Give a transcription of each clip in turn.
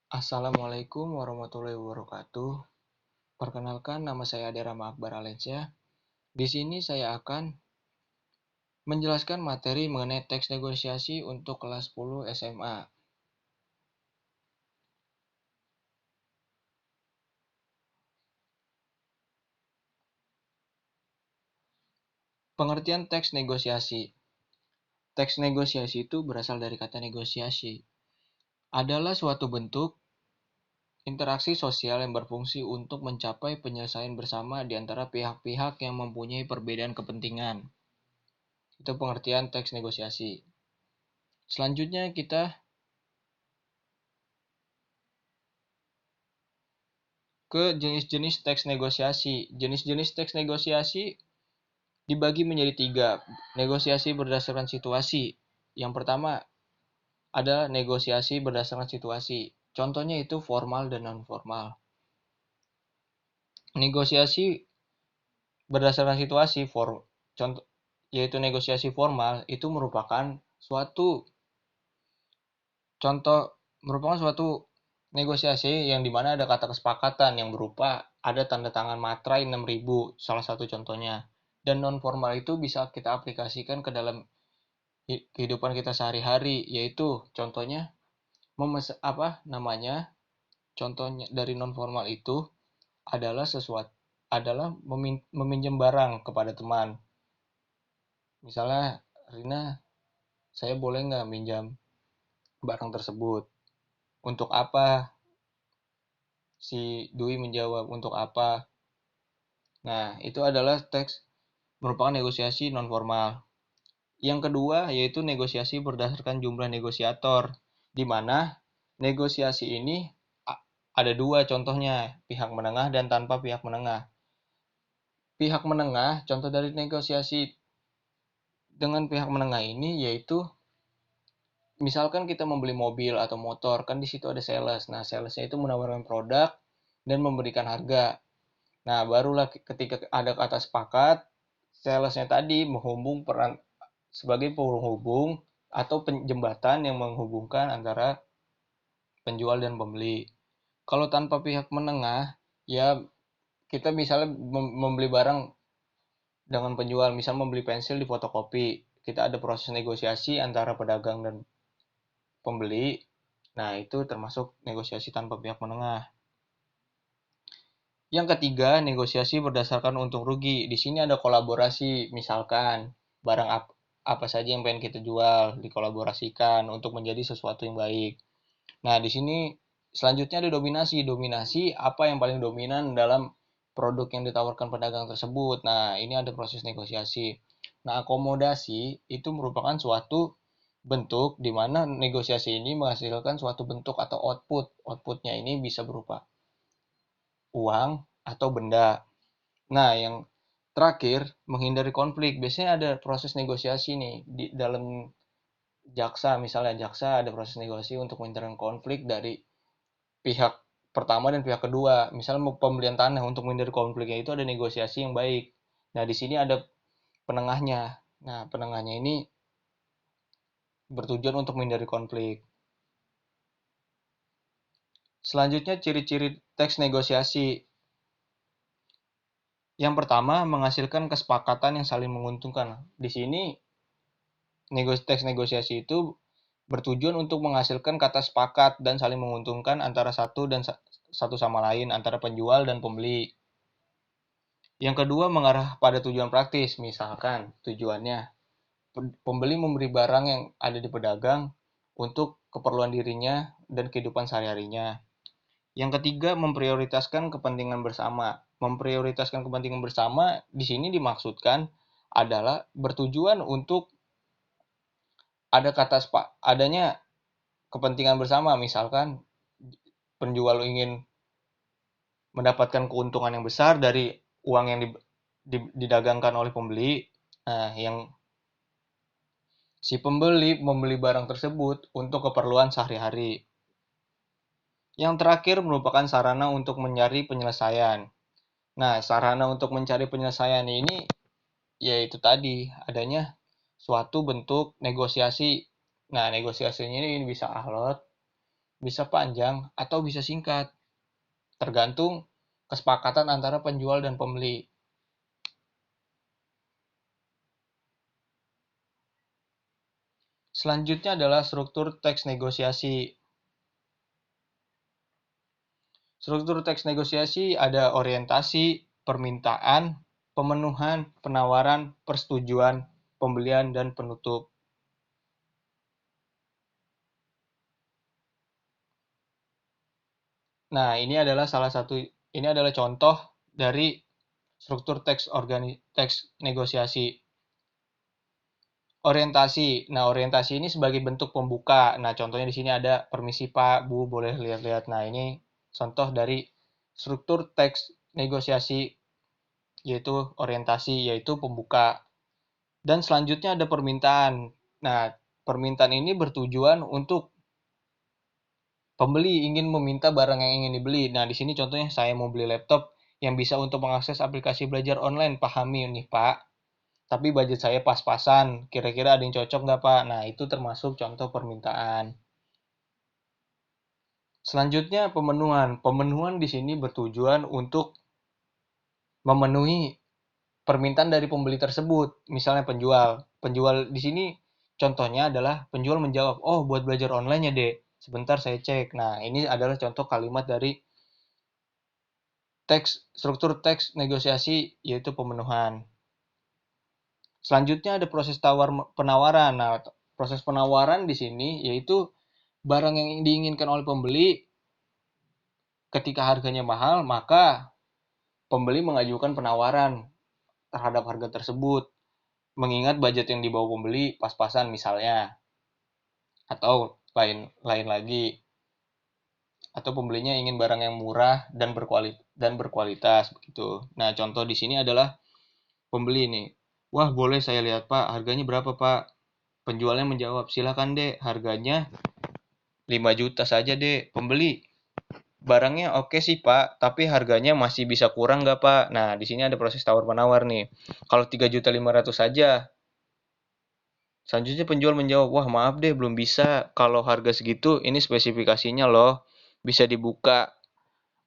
Assalamualaikum warahmatullahi wabarakatuh. Perkenalkan, nama saya Ade Rama Akbar Alensyah. Di sini saya akan menjelaskan materi mengenai teks negosiasi untuk kelas 10 SMA. Pengertian teks negosiasi. Teks negosiasi itu berasal dari kata negosiasi. Adalah suatu bentuk interaksi sosial yang berfungsi untuk mencapai penyelesaian bersama di antara pihak-pihak yang mempunyai perbedaan kepentingan. Itu pengertian teks negosiasi. Selanjutnya kita ke jenis-jenis teks negosiasi. Jenis-jenis teks negosiasi dibagi menjadi 3. Negosiasi berdasarkan situasi. Yang pertama ada negosiasi berdasarkan situasi. Contohnya itu formal dan non-formal. Negosiasi berdasarkan situasi contoh yaitu negosiasi formal itu merupakan suatu negosiasi yang dimana ada kata kesepakatan yang berupa ada tanda tangan materai 6.000, salah satu contohnya. Dan non formal itu bisa kita aplikasikan ke dalam kehidupan kita sehari-hari, yaitu contohnya contohnya dari non formal itu adalah meminjam barang kepada teman. Misalnya, Rina, saya boleh nggak minjam barang tersebut? Untuk apa? Si Dwi menjawab, untuk apa? Nah, itu adalah merupakan negosiasi non formal. Yang kedua yaitu negosiasi berdasarkan jumlah negosiator, di mana negosiasi ini ada 2 contohnya, pihak menengah dan tanpa pihak menengah. Pihak menengah, contoh dari negosiasi dengan pihak menengah ini yaitu misalkan kita membeli mobil atau motor, kan di situ ada sales. Nah, salesnya itu menawarkan produk dan memberikan harga. Nah, barulah ketika ada kata sepakat, salesnya tadi menghubung peran sebagai penghubung atau penjembatan yang menghubungkan antara penjual dan pembeli. Kalau tanpa pihak menengah, ya kita misalnya membeli barang dengan penjual, misal membeli pensil di fotokopi, kita ada proses negosiasi antara pedagang dan pembeli. Nah, itu termasuk negosiasi tanpa pihak menengah. Yang ketiga, negosiasi berdasarkan untung rugi. Di sini ada kolaborasi, misalkan barang apa saja yang pengen kita jual, dikolaborasikan untuk menjadi sesuatu yang baik. Nah, di sini selanjutnya ada dominasi. Dominasi apa yang paling dominan dalam produk yang ditawarkan pedagang tersebut. Nah, ini ada proses negosiasi. Nah, akomodasi itu merupakan suatu bentuk di mana negosiasi ini menghasilkan suatu bentuk atau output. Outputnya ini bisa berupa uang atau benda. Nah, yang terakhir, menghindari konflik. Biasanya ada proses negosiasi nih di dalam jaksa, misalnya jaksa ada proses negosiasi untuk menghindari konflik dari pihak pertama dan pihak kedua. Misalnya pembelian tanah, untuk menghindari konfliknya itu ada negosiasi yang baik. Nah, di sini ada penengahnya. Nah, penengahnya ini bertujuan untuk menghindari konflik. Selanjutnya, ciri-ciri teks negosiasi. Yang pertama, menghasilkan kesepakatan yang saling menguntungkan. Di sini teks negosiasi itu bertujuan untuk menghasilkan kata sepakat dan saling menguntungkan antara satu sama lain, antara penjual dan pembeli. Yang kedua, mengarah pada tujuan praktis. Misalkan tujuannya pembeli memberi barang yang ada di pedagang untuk keperluan dirinya dan kehidupan sehari-harinya. Yang ketiga, memprioritaskan kepentingan bersama. Memprioritaskan kepentingan bersama di sini dimaksudkan adalah bertujuan untuk adanya kepentingan bersama. Misalkan penjual ingin mendapatkan keuntungan yang besar dari uang yang didagangkan oleh pembeli. Nah, yang si pembeli membeli barang tersebut untuk keperluan sehari-hari. Yang terakhir merupakan sarana untuk mencari penyelesaian. Nah, sarana untuk mencari penyelesaian ini yaitu tadi adanya suatu bentuk negosiasi. Nah, negosiasinya ini bisa alot, bisa panjang atau bisa singkat, tergantung kesepakatan antara penjual dan pembeli. Selanjutnya adalah struktur teks negosiasi. Struktur teks negosiasi ada orientasi, permintaan, pemenuhan, penawaran, persetujuan, pembelian, dan penutup. Nah, ini adalah contoh dari struktur teks negosiasi. Orientasi. Nah, orientasi ini sebagai bentuk pembuka. Nah, contohnya di sini ada permisi Pak, Bu, boleh lihat-lihat. Nah, ini contoh dari struktur teks negosiasi, yaitu orientasi, yaitu pembuka. Dan selanjutnya ada permintaan. Nah, permintaan ini bertujuan untuk pembeli ingin meminta barang yang ingin dibeli. Nah, di sini contohnya saya mau beli laptop yang bisa untuk mengakses aplikasi belajar online. Pahami nih, Pak. Tapi budget saya pas-pasan. Kira-kira ada yang cocok nggak, Pak? Nah, itu termasuk contoh permintaan. Selanjutnya pemenuhan. Pemenuhan di sini bertujuan untuk memenuhi permintaan dari pembeli tersebut. Misalnya penjual. Penjual di sini contohnya adalah penjual menjawab, "Oh, buat belajar online ya, Dek. Sebentar saya cek." Nah, ini adalah contoh kalimat dari struktur teks negosiasi, yaitu pemenuhan. Selanjutnya ada proses penawaran. Nah, proses penawaran di sini yaitu barang yang diinginkan oleh pembeli ketika harganya mahal, maka pembeli mengajukan penawaran terhadap harga tersebut. Mengingat budget yang dibawa pembeli pas-pasan misalnya, atau lain lagi, atau pembelinya ingin barang yang murah dan berkualitas begitu. Nah, contoh di sini adalah pembeli nih. Wah, boleh saya lihat, Pak. Harganya berapa, Pak? Penjualnya menjawab, silakan deh, harganya 5 juta saja deh. Pembeli, barangnya oke sih Pak, tapi harganya masih bisa kurang nggak Pak? Nah, di sini ada proses tawar menawar nih. Kalau 3.500.000 saja. Selanjutnya penjual menjawab, wah maaf deh belum bisa. Kalau harga segitu, ini spesifikasinya loh. Bisa dibuka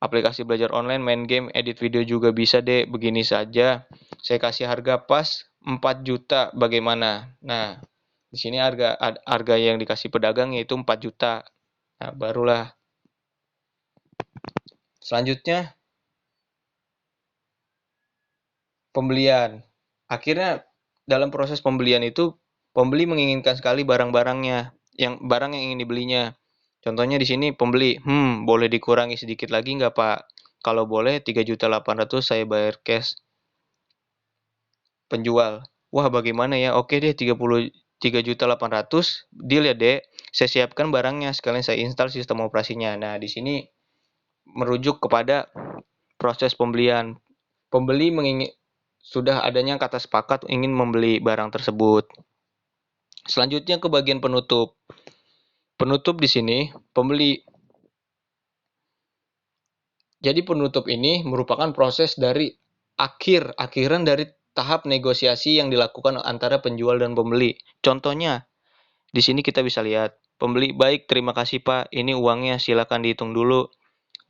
aplikasi belajar online, main game, edit video juga bisa deh. Begini saja. Saya kasih harga pas 4 juta. Bagaimana? Nah, di sini harga yang dikasih pedagang yaitu 4 juta. Nah, barulah selanjutnya pembelian. Akhirnya dalam proses pembelian itu pembeli menginginkan sekali barang yang ingin dibelinya. Contohnya di sini pembeli, boleh dikurangi sedikit lagi nggak Pak? Kalau boleh 3.800.000 saya bayar cash. Penjual, wah bagaimana ya? Oke deh 3.800.000 deal ya Dek. Saya siapkan barangnya sekalian saya install sistem operasinya. Nah di sini merujuk kepada proses pembelian. Pembeli sudah adanya kata sepakat ingin membeli barang tersebut. Selanjutnya ke bagian penutup. Penutup di sini pembeli. Jadi penutup ini merupakan proses dari akhiran dari tahap negosiasi yang dilakukan antara penjual dan pembeli. Contohnya, di sini kita bisa lihat pembeli, baik terima kasih Pak, ini uangnya silakan dihitung dulu.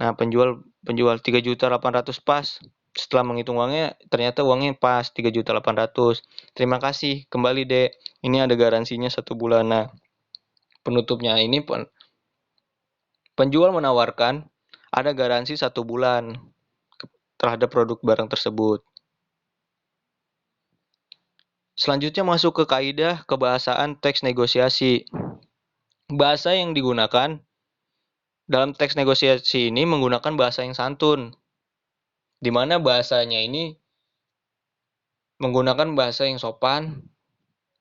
Nah, penjual 3.800.000 pas. Setelah menghitung uangnya, ternyata uangnya pas 3.800.000. Terima kasih, kembali Dek. Ini ada garansinya 1 bulan. Nah, penutupnya ini penjual menawarkan ada garansi 1 bulan terhadap produk barang tersebut. Selanjutnya masuk ke kaidah kebahasaan teks negosiasi. Bahasa yang digunakan dalam teks negosiasi ini menggunakan bahasa yang santun, di mana bahasanya ini menggunakan bahasa yang sopan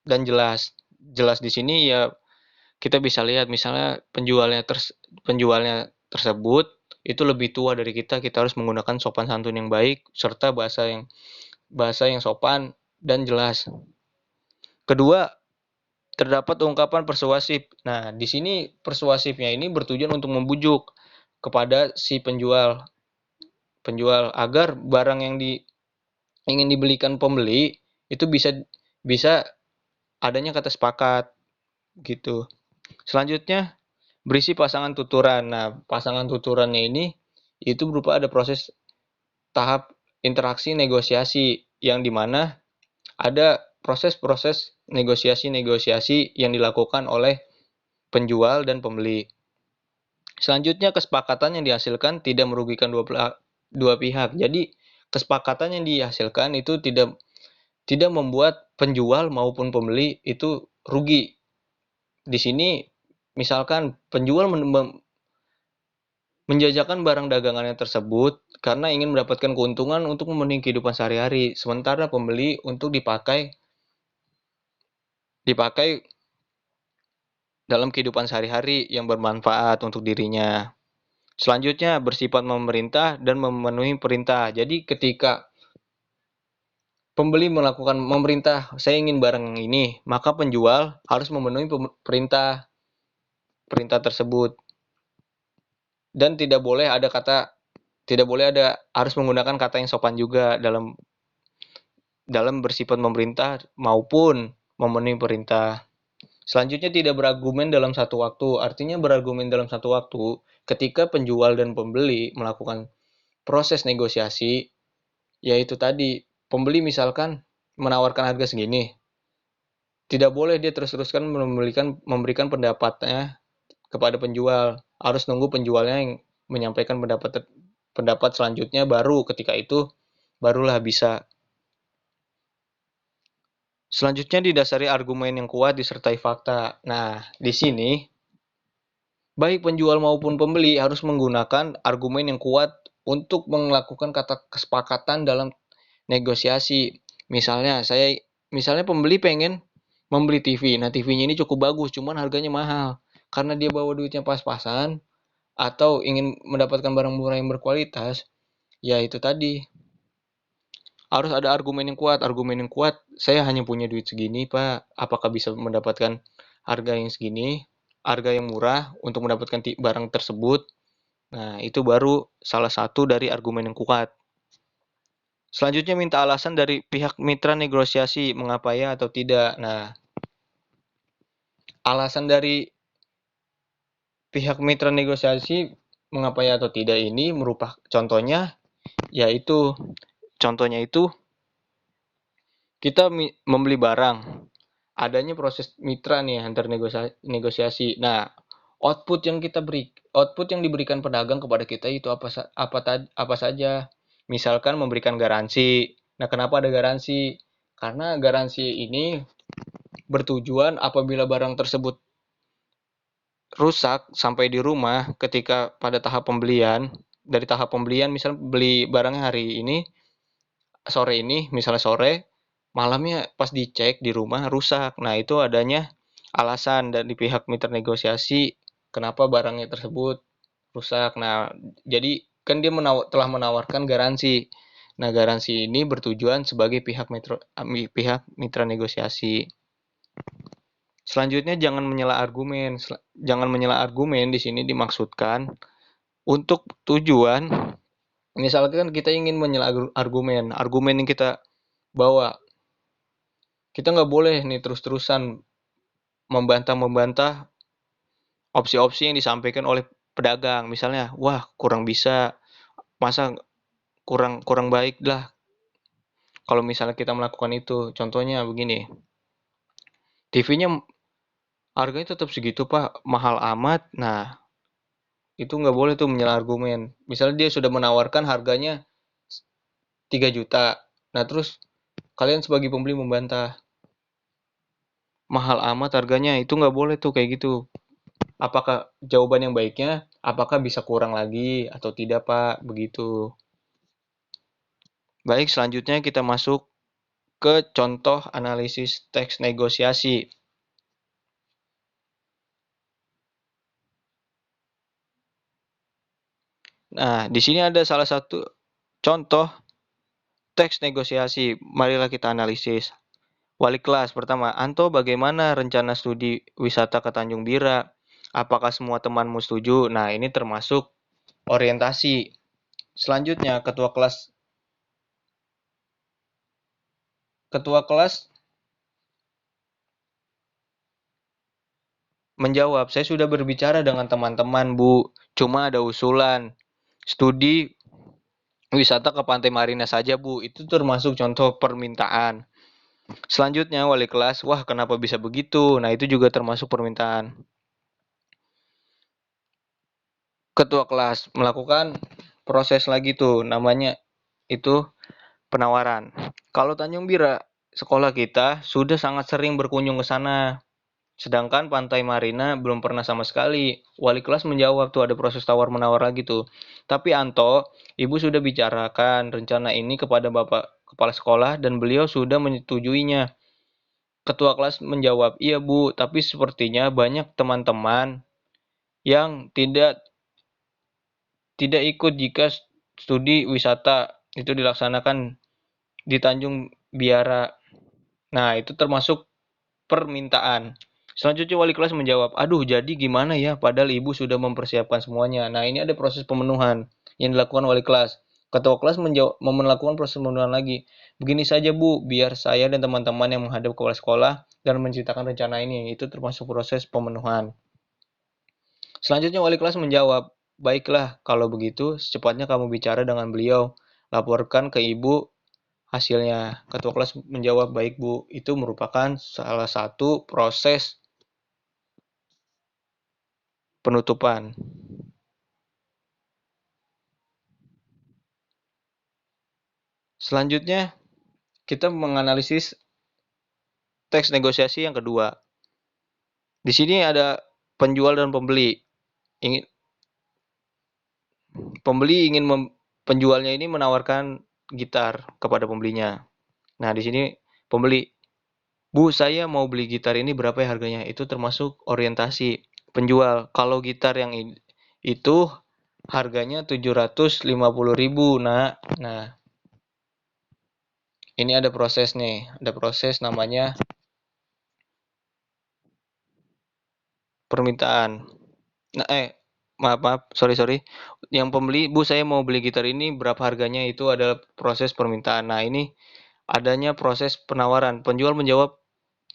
dan jelas. Jelas di sini ya kita bisa lihat misalnya penjualnya tersebut itu lebih tua dari kita harus menggunakan sopan santun yang baik serta bahasa yang sopan dan jelas. Kedua, terdapat ungkapan persuasif. Nah, di sini persuasifnya ini bertujuan untuk membujuk kepada si penjual agar barang yang ingin dibelikan pembeli itu bisa adanya kata sepakat gitu. Selanjutnya berisi pasangan tuturan. Nah, pasangan tuturannya ini itu berupa ada proses tahap interaksi negosiasi yang dimana ada proses-proses negosiasi-negosiasi yang dilakukan oleh penjual dan pembeli. Selanjutnya, kesepakatan yang dihasilkan tidak merugikan dua pihak. Jadi, kesepakatan yang dihasilkan itu tidak membuat penjual maupun pembeli itu rugi. Di sini misalkan penjual menjajakan barang dagangannya tersebut karena ingin mendapatkan keuntungan untuk memenuhi kehidupan sehari-hari, sementara pembeli untuk dipakai dalam kehidupan sehari-hari yang bermanfaat untuk dirinya. Selanjutnya, bersifat memerintah dan memenuhi perintah. Jadi ketika pembeli melakukan memerintah, saya ingin barang ini, maka penjual harus memenuhi perintah tersebut. Dan tidak boleh ada harus menggunakan kata yang sopan juga dalam bersifat memerintah maupun memenuhi perintah. Selanjutnya, tidak berargumen dalam satu waktu. Artinya berargumen dalam satu waktu ketika penjual dan pembeli melakukan proses negosiasi, yaitu tadi pembeli misalkan menawarkan harga segini, tidak boleh dia terus-teruskan memberikan pendapatnya kepada penjual. Harus nunggu penjualnya yang menyampaikan pendapat selanjutnya, baru ketika itu barulah bisa. Selanjutnya, didasari argumen yang kuat disertai fakta. Nah, di sini baik penjual maupun pembeli harus menggunakan argumen yang kuat untuk melakukan kata kesepakatan dalam negosiasi. Misalnya pembeli pengen membeli TV. Nah, TV-nya ini cukup bagus, cuman harganya mahal. Karena dia bawa duitnya pas-pasan atau ingin mendapatkan barang murah yang berkualitas, ya itu tadi. Harus ada argumen yang kuat. Argumen yang kuat, saya hanya punya duit segini, Pak. Apakah bisa mendapatkan harga yang segini? Harga yang murah untuk mendapatkan barang tersebut. Nah, itu baru salah satu dari argumen yang kuat. Selanjutnya, minta alasan dari pihak mitra negosiasi mengapa ya atau tidak. Nah, alasan dari pihak mitra negosiasi mengapa ya atau tidak ini merupakan contohnya itu kita membeli barang, adanya proses mitra nih antar negosiasi. Nah, output yang diberikan pedagang kepada kita itu apa saja. Misalkan memberikan garansi. Nah, kenapa ada garansi? Karena garansi ini bertujuan apabila barang tersebut rusak sampai di rumah ketika pada tahap pembelian, dari tahap pembelian misal beli barangnya hari ini, misalnya sore, malamnya pas dicek di rumah rusak. Nah, itu adanya alasan dari pihak mitra negosiasi kenapa barangnya tersebut rusak. Nah, jadi kan dia telah menawarkan garansi. Nah, garansi ini bertujuan sebagai pihak mitra negosiasi. Selanjutnya, jangan menyela argumen. Jangan menyela argumen di sini dimaksudkan untuk tujuan, misalkan kita ingin menyela argumen yang kita bawa, kita nggak boleh nih terus-terusan membantah opsi-opsi yang disampaikan oleh pedagang. Misalnya, wah kurang bisa, masa kurang kurang baik lah kalau misalnya kita melakukan itu. Contohnya begini, TV-nya harganya tetap segitu Pak, mahal amat. Nah, itu nggak boleh tuh menyela argumen. Misalnya dia sudah menawarkan harganya 3 juta. Nah, terus kalian sebagai pembeli membantah, mahal amat harganya, itu nggak boleh tuh kayak gitu. Apakah jawaban yang baiknya, apakah bisa kurang lagi atau tidak Pak, begitu. Baik, selanjutnya kita masuk ke contoh analisis teks negosiasi. Nah, di sini ada salah satu contoh teks negosiasi. Marilah kita analisis. Wali kelas pertama, Anto, bagaimana rencana studi wisata ke Tanjung Bira? Apakah semua temanmu setuju? Nah, ini termasuk orientasi. Selanjutnya, ketua kelas menjawab, saya sudah berbicara dengan teman-teman, Bu. Cuma ada usulan studi wisata ke Pantai Marina saja, Bu. Itu termasuk contoh permintaan. Selanjutnya wali kelas, wah kenapa bisa begitu? Nah itu juga termasuk permintaan. Ketua kelas melakukan proses lagi tuh, namanya itu penawaran. Kalau Tanjung Bira, sekolah kita sudah sangat sering berkunjung ke sana. Sedangkan Pantai Marina belum pernah sama sekali. Wali kelas menjawab tuh ada proses tawar-menawar lagi tuh. Tapi Anto, Ibu sudah bicarakan rencana ini kepada Bapak Kepala Sekolah dan beliau sudah menyetujuinya. Ketua kelas menjawab, iya Bu, tapi sepertinya banyak teman-teman yang tidak ikut jika studi wisata itu dilaksanakan di Tanjung Biara. Nah, itu termasuk permintaan. Selanjutnya wali kelas menjawab, aduh jadi gimana ya padahal ibu sudah mempersiapkan semuanya. Nah ini ada proses pemenuhan yang dilakukan wali kelas. Ketua kelas melakukan proses pemenuhan lagi. Begini saja Bu, biar saya dan teman-teman yang menghadap kepala sekolah dan menceritakan rencana ini. Itu termasuk proses pemenuhan. Selanjutnya wali kelas menjawab, baiklah kalau begitu secepatnya kamu bicara dengan beliau. Laporkan ke ibu hasilnya. Ketua kelas menjawab, baik Bu, itu merupakan salah satu proses penutupan. Selanjutnya, kita menganalisis teks negosiasi yang kedua. Di sini ada penjual dan pembeli. Penjualnya ini menawarkan gitar kepada pembelinya. Nah, di sini pembeli, Bu, saya mau beli gitar ini berapa ya harganya? Itu termasuk orientasi penjual. Kalau gitar yang itu harganya 750.000, Nak. Nah, ini ada proses nih. Ada proses namanya permintaan. Nah, maaf, sorry. Yang pembeli, Bu, saya mau beli gitar ini berapa harganya? Itu adalah proses permintaan. Nah, ini adanya proses penawaran. Penjual menjawab,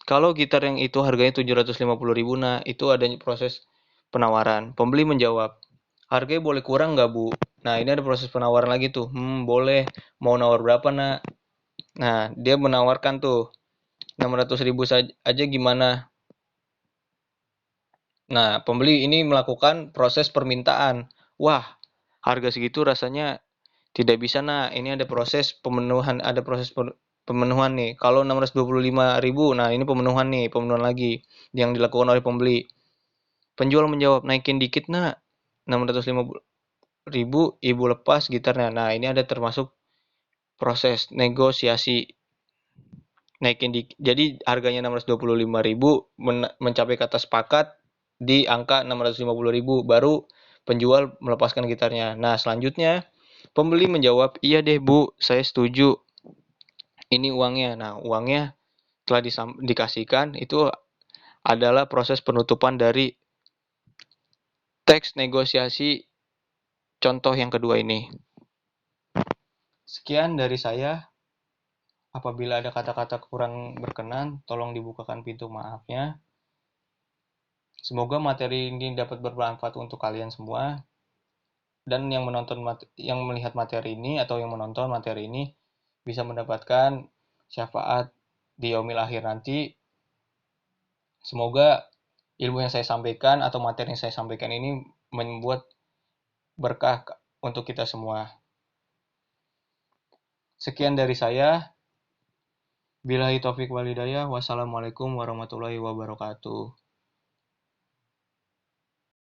kalau gitar yang itu harganya 750.000, nah itu adanya proses penawaran. Pembeli menjawab, harganya boleh kurang nggak Bu? Nah ini ada proses penawaran lagi tuh. Boleh. Mau nawar berapa nak? Nah dia menawarkan tuh 600.000 aja gimana? Nah pembeli ini melakukan proses permintaan. Wah harga segitu rasanya tidak bisa nak. Ini ada proses pemenuhan, ada proses pemenuhan nih. Kalau 625.000, nah ini pemenuhan nih, pemenuhan lagi yang dilakukan oleh pembeli. Penjual menjawab, naikin dikit nak, 650.000 ibu lepas gitarnya. Nah ini ada termasuk proses negosiasi. Naikin dikit, jadi harganya 625.000 mencapai kata sepakat di angka 650.000 baru penjual melepaskan gitarnya. Nah selanjutnya pembeli menjawab, iya deh Bu, saya setuju. Ini uangnya. Nah uangnya telah dikasihkan, itu adalah proses penutupan dari teks negosiasi contoh yang kedua ini. Sekian dari saya. Apabila ada kata-kata kurang berkenan, tolong dibukakan pintu maafnya. Semoga materi ini dapat bermanfaat untuk kalian semua. Dan yang melihat materi ini atau yang menonton materi ini bisa mendapatkan syafaat di yaumil akhir nanti. Semoga ilmu yang saya sampaikan atau materi yang saya sampaikan ini membuat berkah untuk kita semua. Sekian dari saya. Billahi taufik walhidayah. Wassalamualaikum warahmatullahi wabarakatuh.